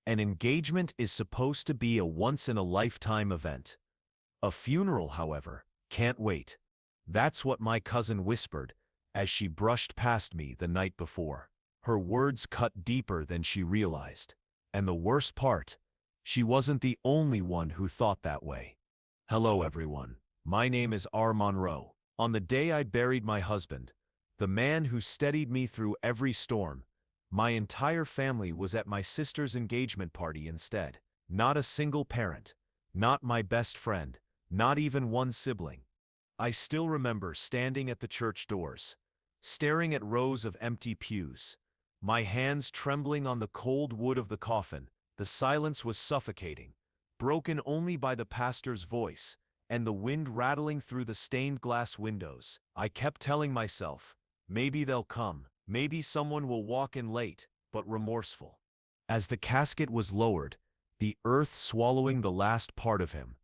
An engagement is supposed to be a once-in-a-lifetime event. A funeral, however, can't wait. That's what my cousin whispered as she brushed past me the night before. Her words cut deeper than she realized. And the worst part, she wasn't the only one who thought that way. Hello everyone, my name is R. Monroe. On the day I buried my husband, the man who steadied me through every storm, my entire family was at my sister's engagement party instead. Not a single parent, not my best friend, not even one sibling. I still remember standing at the church doors, staring at rows of empty pews, my hands trembling on the cold wood of the coffin. The silence was suffocating, broken only by the pastor's voice and the wind rattling through the stained glass windows. I kept telling myself, maybe they'll come, maybe someone will walk in late, but remorseful. As the casket was lowered, the earth swallowing the last part of him,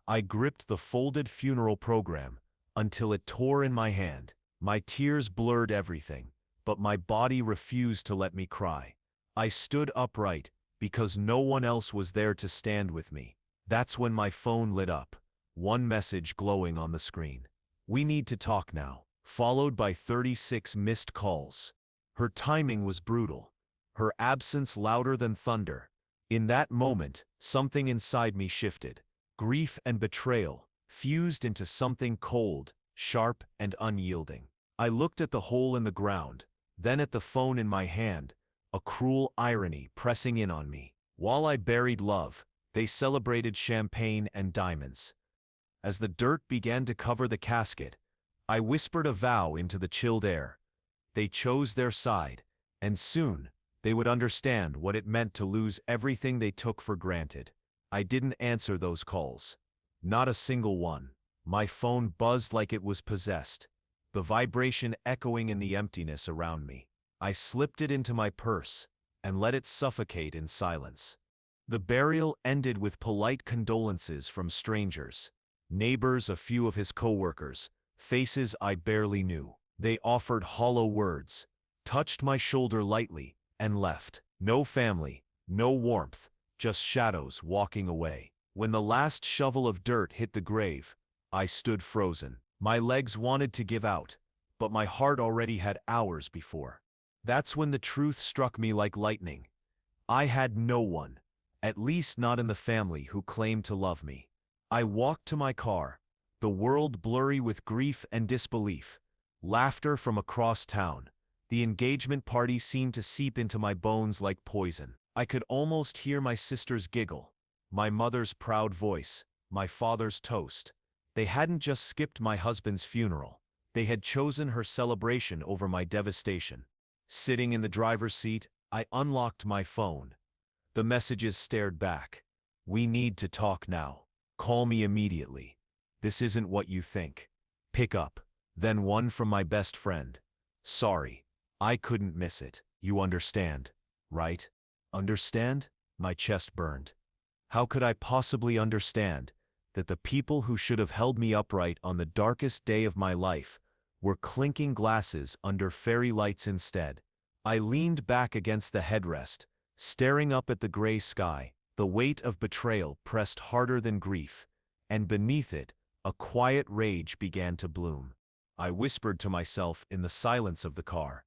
I gripped the folded funeral program until it tore in my hand. My tears blurred everything, but my body refused to let me cry. I stood upright because no one else was there to stand with me. That's when my phone lit up, one message glowing on the screen. "We need to talk now," followed by 36 missed calls. Her timing was brutal, her absence louder than thunder. In that moment, something inside me shifted. Grief and betrayal fused into something cold, sharp, and unyielding. I looked at the hole in the ground, then at the phone in my hand, a cruel irony pressing in on me. While I buried love, they celebrated champagne and diamonds. As the dirt began to cover the casket, I whispered a vow into the chilled air. They chose their side, and soon they would understand what it meant to lose everything they took for granted. I didn't answer those calls. Not a single one. My phone buzzed like it was possessed, the vibration echoing in the emptiness around me. I slipped it into my purse and let it suffocate in silence. The burial ended with polite condolences from strangers, neighbors, a few of his coworkers, faces I barely knew. They offered hollow words, touched my shoulder lightly, and left. No family, no warmth, just shadows walking away. When the last shovel of dirt hit the grave, I stood frozen. My legs wanted to give out, but my heart already had hours before. That's when the truth struck me like lightning. I had no one, at least not in the family, who claimed to love me. I walked to my car, the world blurry with grief and disbelief. Laughter from across town. The engagement party seemed to seep into my bones like poison. I could almost hear my sister's giggle, my mother's proud voice, my father's toast. They hadn't just skipped my husband's funeral. They had chosen her celebration over my devastation. Sitting in the driver's seat, I unlocked my phone. The messages stared back. "We need to talk now. Call me immediately. This isn't what you think. Pick up." Then one from my best friend. "Sorry, I couldn't miss it. You understand, right?" Understand? My chest burned. How could I possibly understand that the people who should have held me upright on the darkest day of my life were clinking glasses under fairy lights instead? I leaned back against the headrest, staring up at the gray sky. The weight of betrayal pressed harder than grief, and beneath it, a quiet rage began to bloom. I whispered to myself in the silence of the car,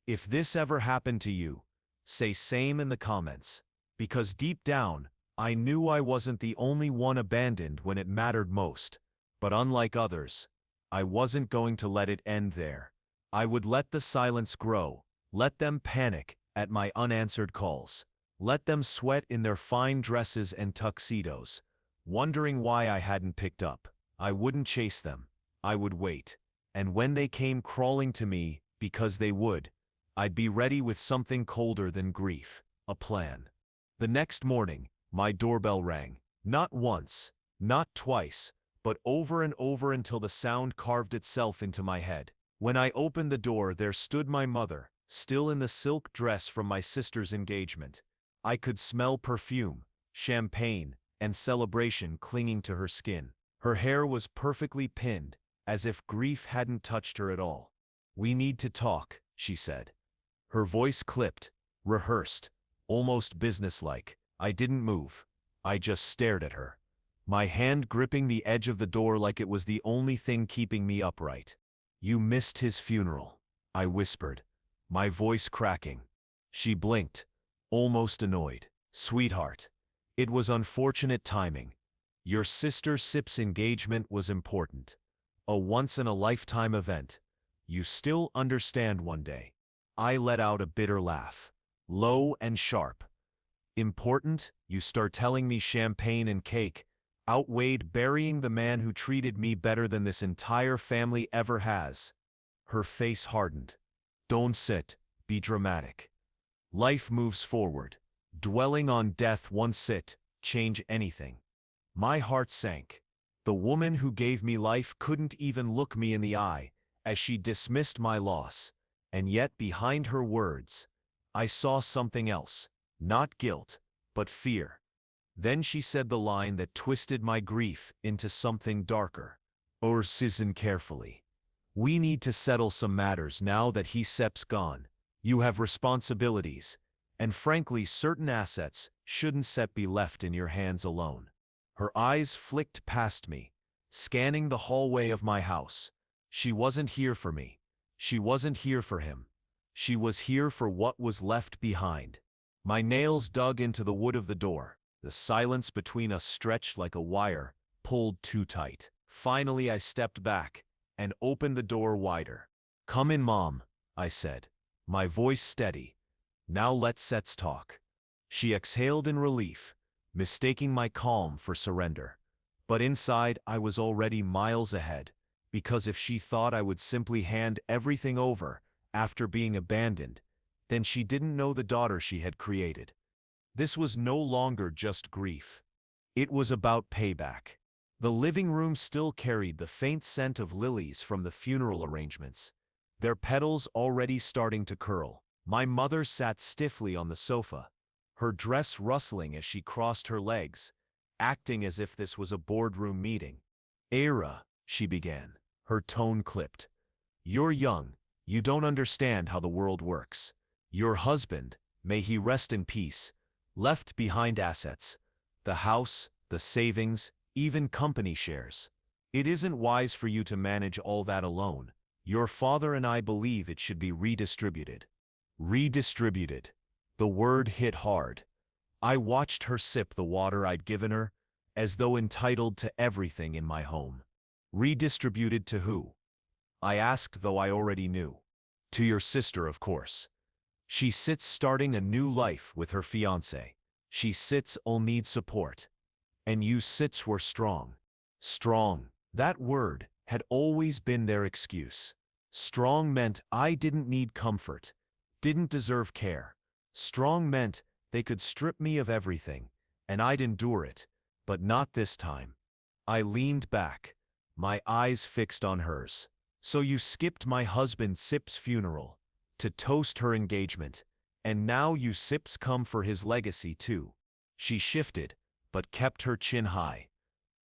"If this ever happened to you, say same in the comments." Because deep down, I knew I wasn't the only one abandoned when it mattered most. But unlike others, I wasn't going to let it end there. I would let the silence grow, let them panic at my unanswered calls, let them sweat in their fine dresses and tuxedos, wondering why I hadn't picked up. I wouldn't chase them. I would wait. And when they came crawling to me, because they would, I'd be ready with something colder than grief, a plan. The next morning, my doorbell rang. Not once, not twice, but over and over until the sound carved itself into my head. When I opened the door, there stood my mother, still in the silk dress from my sister's engagement. I could smell perfume, champagne, and celebration clinging to her skin. Her hair was perfectly pinned, as if grief hadn't touched her at all. "We need to talk," she said. Her voice clipped, rehearsed, almost businesslike. I didn't move. I just stared at her, my hand gripping the edge of the door like it was the only thing keeping me upright. "You missed his funeral," I whispered, my voice cracking. She blinked, almost annoyed. "Sweetheart, it was unfortunate timing. Your sister Sip's engagement was important. A once-in-a-lifetime event. You still understand one day." I let out a bitter laugh, low and sharp. "Important? You start telling me champagne and cake outweighed burying the man who treated me better than this entire family ever has." Her face hardened. "Don't sit, be dramatic. Life moves forward. Dwelling on death won't change anything." My heart sank. The woman who gave me life couldn't even look me in the eye as she dismissed my loss, and yet behind her words, I saw something else, not guilt, but fear. Then she said the line that twisted my grief into something darker. "Listen carefully. We need to settle some matters now that Sep's gone. You have responsibilities, and frankly certain assets shouldn't be left in your hands alone." Her eyes flicked past me, scanning the hallway of my house. She wasn't here for me. She wasn't here for him. She was here for what was left behind. My nails dug into the wood of the door. The silence between us stretched like a wire, pulled too tight. Finally I stepped back and opened the door wider. "Come in, Mom," I said, my voice steady. "Now let's talk." She exhaled in relief, mistaking my calm for surrender. But inside I was already miles ahead, because if she thought I would simply hand everything over after being abandoned, then she didn't know the daughter she had created. This was no longer just grief. It was about payback. The living room still carried the faint scent of lilies from the funeral arrangements, their petals already starting to curl. My mother sat stiffly on the sofa, her dress rustling as she crossed her legs, acting as if this was a boardroom meeting. "Era," she began, her tone clipped. "You're young. You don't understand how the world works. Your husband, may he rest in peace, left behind assets, the house, the savings, even company shares. It isn't wise for you to manage all that alone. Your father and I believe it should be redistributed." Redistributed. The word hit hard. I watched her sip the water I'd given her, as though entitled to everything in my home. "Redistributed to who?" I asked, though I already knew. "To your sister, of course. She sits starting a new life with her fiancé. She sits all need support. And you sits were strong." Strong. That word had always been their excuse. Strong meant I didn't need comfort, didn't deserve care. Strong meant they could strip me of everything, and I'd endure it, but not this time. I leaned back, my eyes fixed on hers. "So you skipped my husband Sip's funeral to toast her engagement, and now you Sips come for his legacy too." She shifted, but kept her chin high.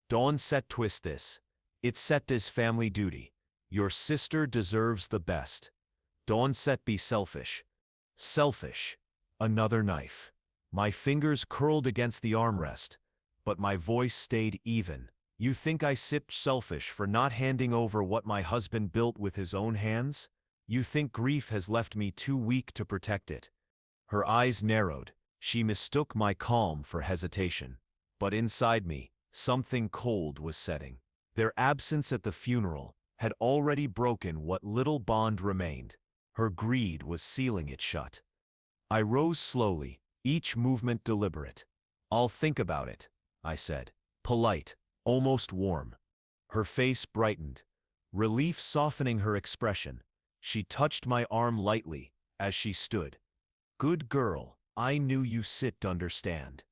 "Don't twist this. It's this family duty. Your sister deserves the best. Don't be selfish." Selfish. Another knife. My fingers curled against the armrest, but my voice stayed even. "You think I sipped selfish for not handing over what my husband built with his own hands? You think grief has left me too weak to protect it?" Her eyes narrowed. She mistook my calm for hesitation. But inside me, something cold was setting. Their absence at the funeral had already broken what little bond remained. Her greed was sealing it shut. I rose slowly, each movement deliberate. "I'll think about it," I said, polite, almost warm. Her face brightened, relief softening her expression. She touched my arm lightly as she stood. "Good girl, I knew you sit understand."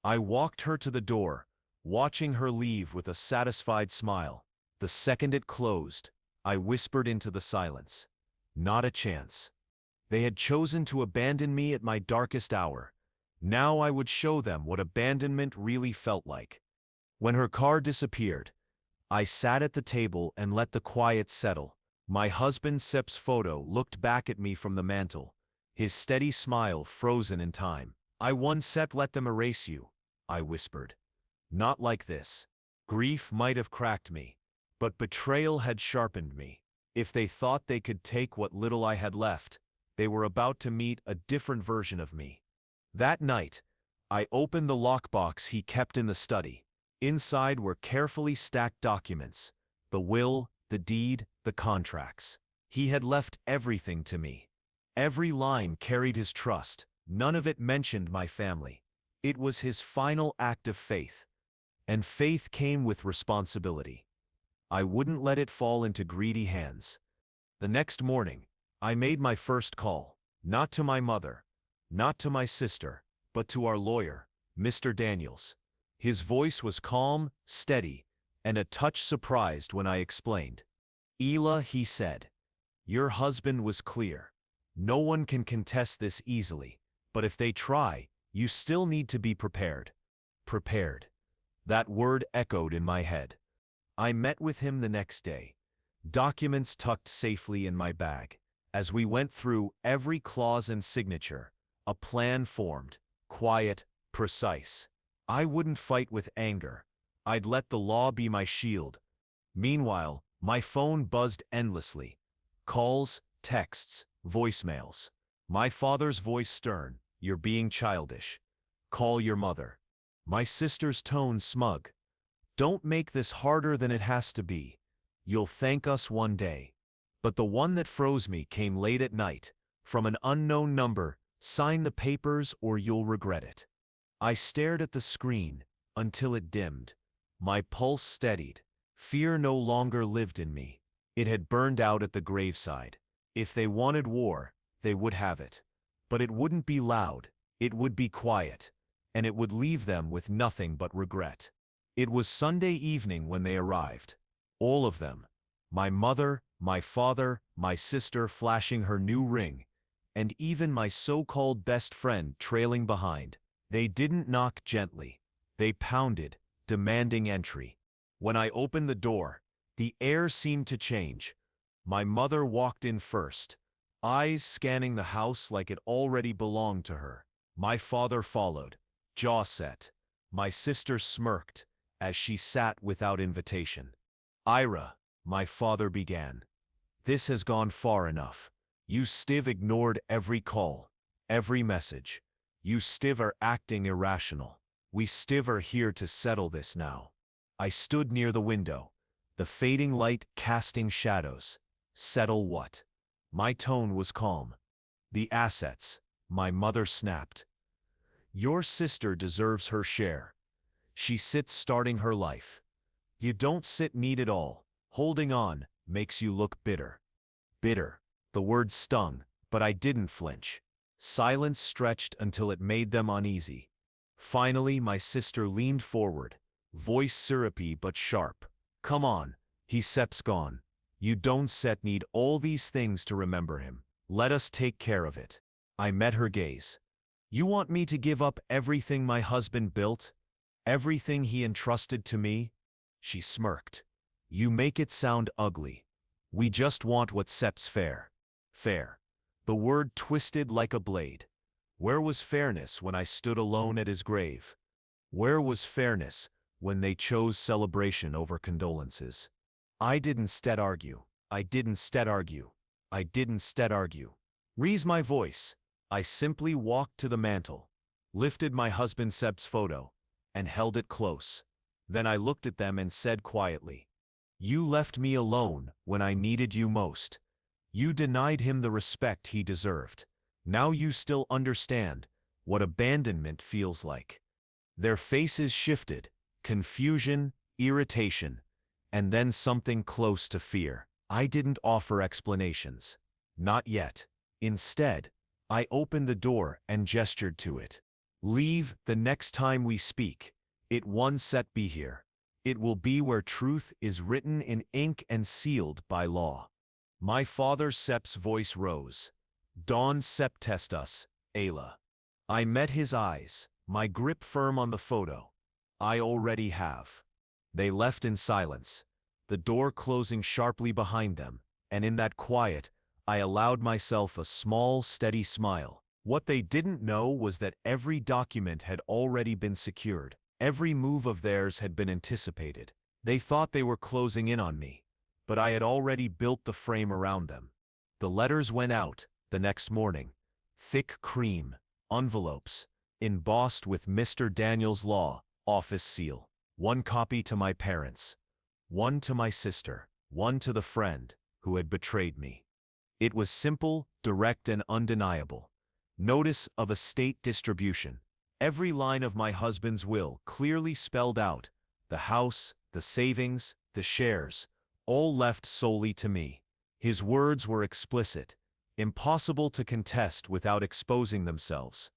I walked her to the door, watching her leave with a satisfied smile. The second it closed, I whispered into the silence. Not a chance. They had chosen to abandon me at my darkest hour. Now I would show them what abandonment really felt like. When her car disappeared, I sat at the table and let the quiet settle. My husband Sep's photo looked back at me from the mantel, his steady smile frozen in time. I once said let them erase you, I whispered. Not like this. Grief might have cracked me, but betrayal had sharpened me. If they thought they could take what little I had left, they were about to meet a different version of me. That night, I opened the lockbox he kept in the study. Inside were carefully stacked documents, the will, the deed, the contracts. He had left everything to me. Every line carried his trust, none of it mentioned my family. It was his final act of faith, and faith came with responsibility. I wouldn't let it fall into greedy hands. The next morning, I made my first call, not to my mother, not to my sister, but to our lawyer, Mr. Daniels. His voice was calm, steady, and a touch surprised when I explained. "Ela," he said, "your husband was clear. No one can contest this easily, but if they try, you still need to be prepared." Prepared. That word echoed in my head. I met with him the next day, documents tucked safely in my bag. As we went through every clause and signature, a plan formed, quiet, precise. I wouldn't fight with anger. I'd let the law be my shield. Meanwhile, my phone buzzed endlessly. Calls, texts, voicemails. My father's voice stern, "You're being childish. Call your mother." My sister's tone smug, "Don't make this harder than it has to be. You'll thank us one day." But the one that froze me came late at night, from an unknown number, "Sign the papers or you'll regret it." I stared at the screen until it dimmed. My pulse steadied. Fear no longer lived in me. It had burned out at the graveside. If they wanted war, they would have it. But it wouldn't be loud, it would be quiet, and it would leave them with nothing but regret. It was Sunday evening when they arrived. All of them. My mother, my father, my sister flashing her new ring, and even my so-called best friend trailing behind. They didn't knock gently. They pounded, demanding entry. When I opened the door, the air seemed to change. My mother walked in first, eyes scanning the house like it already belonged to her. My father followed, jaw set. My sister smirked as she sat without invitation. "Ira," my father began, "this has gone far enough. You still ignored every call, every message. You still are acting irrational. We still are here to settle this now." I stood near the window, the fading light casting shadows. Settle what? My tone was calm. "The assets," my mother snapped. "Your sister deserves her share. She sits starting her life. You don't sit need it all. Holding on makes you look bitter." Bitter. The word stung, but I didn't flinch. Silence stretched until it made them uneasy. Finally, my sister leaned forward, voice syrupy but sharp. "Come on, he sep's gone. You don't set need all these things to remember him. Let us take care of it." I met her gaze. "You want me to give up everything my husband built? Everything he entrusted to me?" She smirked. "You make it sound ugly. We just want what sep's fair." Fair. The word twisted like a blade. Where was fairness when I stood alone at his grave? Where was fairness when they chose celebration over condolences? I didn't stead argue. I didn't stead argue. I didn't stead argue. Raise my voice. I simply walked to the mantel, lifted my husband Seb's photo, and held it close. Then I looked at them and said quietly, "You left me alone when I needed you most. You denied him the respect he deserved. Now you still understand what abandonment feels like." Their faces shifted, confusion, irritation, and then something close to fear. I didn't offer explanations. Not yet. Instead, I opened the door and gestured to it. "Leave the next time we speak. It won't set be here. It will be where truth is written in ink and sealed by law." My father Sep's voice rose. "Don Sep test us, Ayla." I met his eyes, my grip firm on the photo. "I already have." They left in silence, the door closing sharply behind them, and in that quiet, I allowed myself a small, steady smile. What they didn't know was that every document had already been secured. Every move of theirs had been anticipated. They thought they were closing in on me, but I had already built the frame around them. The letters went out the next morning. Thick cream, envelopes, embossed with Mr. Daniels' Law office seal. One copy to my parents, one to my sister, one to the friend who had betrayed me. It was simple, direct, and undeniable. Notice of estate distribution. Every line of my husband's will clearly spelled out the house, the savings, the shares, all left solely to me. His words were explicit, impossible to contest without exposing themselves.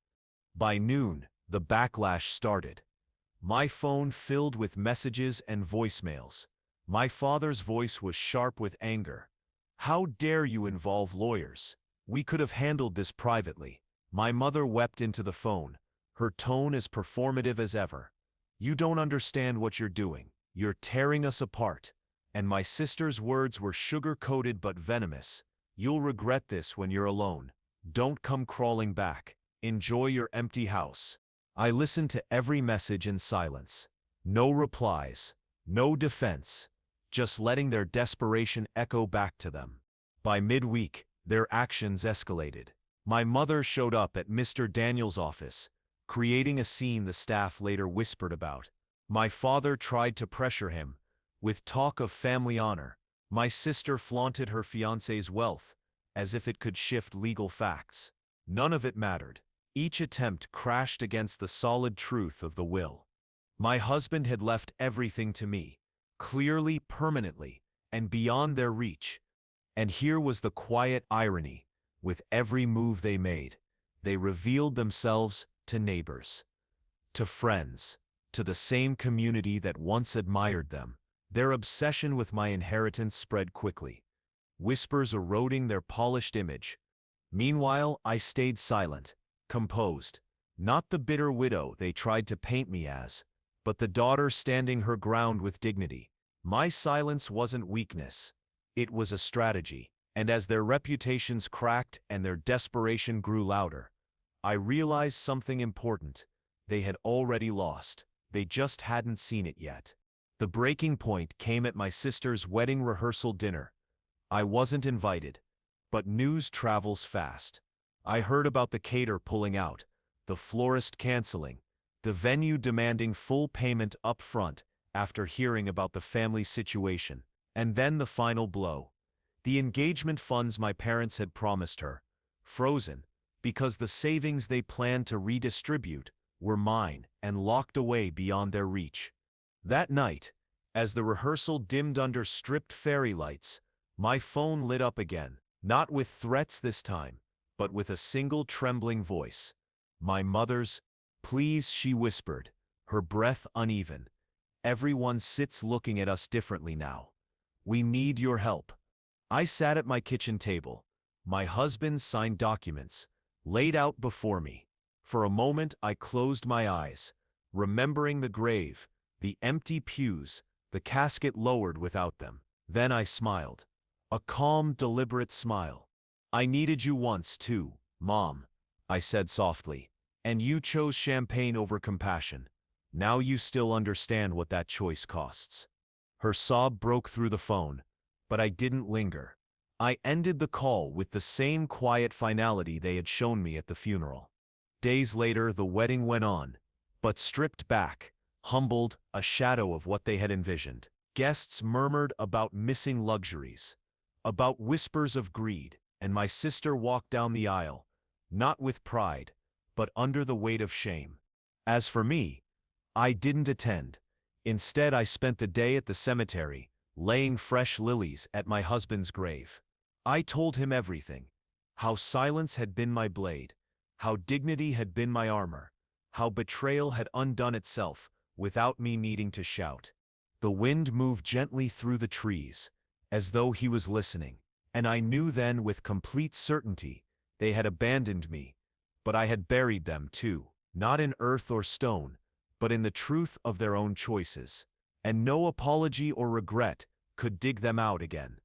By noon, the backlash started. My phone filled with messages and voicemails. My father's voice was sharp with anger. "How dare you involve lawyers? We could have handled this privately." My mother wept into the phone, her tone as performative as ever. "You don't understand what you're doing. You're tearing us apart." And my sister's words were sugar-coated but venomous. "You'll regret this when you're alone. Don't come crawling back. Enjoy your empty house." I listened to every message in silence. No replies, no defense, just letting their desperation echo back to them. By midweek, their actions escalated. My mother showed up at Mr. Daniels' office, creating a scene the staff later whispered about. My father tried to pressure him, with talk of family honor. My sister flaunted her fiancé's wealth, as if it could shift legal facts. None of it mattered. Each attempt crashed against the solid truth of the will. My husband had left everything to me, clearly, permanently, and beyond their reach. And here was the quiet irony. With every move they made, they revealed themselves to neighbors, to friends, to the same community that once admired them. Their obsession with my inheritance spread quickly, whispers eroding their polished image. Meanwhile, I stayed silent, composed, not the bitter widow they tried to paint me as, but the daughter standing her ground with dignity. My silence wasn't weakness, it was a strategy. And as their reputations cracked and their desperation grew louder, I realized something important. They had already lost. They just hadn't seen it yet. The breaking point came at my sister's wedding rehearsal dinner. I wasn't invited, but news travels fast. I heard about the caterer pulling out, the florist canceling, the venue demanding full payment up front after hearing about the family situation, and then the final blow. The engagement funds my parents had promised her, frozen, because the savings they planned to redistribute were mine and locked away beyond their reach. That night, as the rehearsal dimmed under stripped fairy lights, my phone lit up again, not with threats this time, but with a single trembling voice. My mother's. "Please," she whispered, her breath uneven. "Everyone sits looking at us differently now. We need your help." I sat at my kitchen table, my husband's signed documents laid out before me. For a moment I closed my eyes, remembering the grave, the empty pews, the casket lowered without them. Then I smiled. A calm, deliberate smile. "I needed you once, too, Mom," I said softly. "And you chose champagne over compassion. Now you still understand what that choice costs." Her sob broke through the phone, but I didn't linger. I ended the call with the same quiet finality they had shown me at the funeral. Days later, the wedding went on, but stripped back, humbled, a shadow of what they had envisioned. Guests murmured about missing luxuries, about whispers of greed, and my sister walked down the aisle, not with pride, but under the weight of shame. As for me, I didn't attend. Instead, I spent the day at the cemetery, laying fresh lilies at my husband's grave. I told him everything. How silence had been my blade, how dignity had been my armor, how betrayal had undone itself without me needing to shout. The wind moved gently through the trees, as though he was listening, and I knew then with complete certainty they had abandoned me, but I had buried them too, not in earth or stone, but in the truth of their own choices. And no apology or regret could dig them out again.